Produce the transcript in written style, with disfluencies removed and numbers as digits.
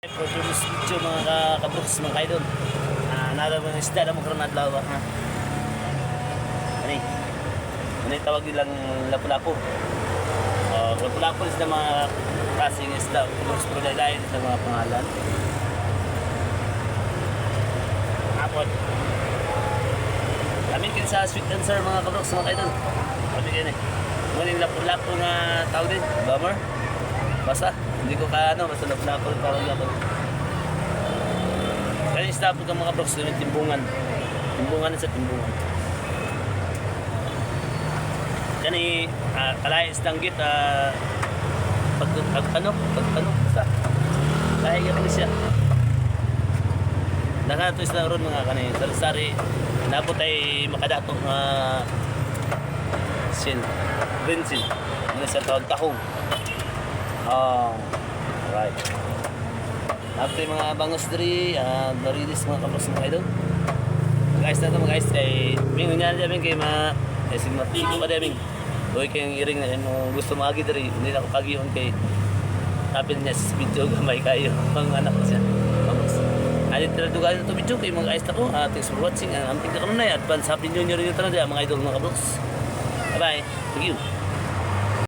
For this video mga kabroks, mga kaidol. Nada mga isda na mo karon adlaw ha. Ano tawag nilang lapu-lapu. Lapu-lapu is na mga klaseng isda. Kabroks pero dahil sa mga pangalan. Apod. Kami kin sa sweet and sour mga kabroks, mga kaidol. Kami kin Ngunit lapu-lapu nga tawag din, bummer. Basta, hindi ko basta lapu-lapu tawag ako. Kaya stop ko mga kabroks, timbungan. Timbungan sa timbungan. Kani kalayas tanggit pag basta. Lahi ka siya. Nakatus na ron mga kani sari-sari nabot ay makadato nga sin bensin ano sa tahong. Right. After mga bangos diri, narilis mga kabroks mga idol. Guys na ito mga guys, kay mingon niya namin kay sin matiko pa namin. Doy kayong iring na yung gusto magi diri, hindi na ko pagiyon kay tapin niya sa video gamay kayo, mga anak ko siya. Vamos. Alit na dugaan ito video kay mga guys na ko. Thanks for watching. Ang amting kakanunay, advance happy new year rin ito na mga idol mga kabroks. Bye bye. Thank you.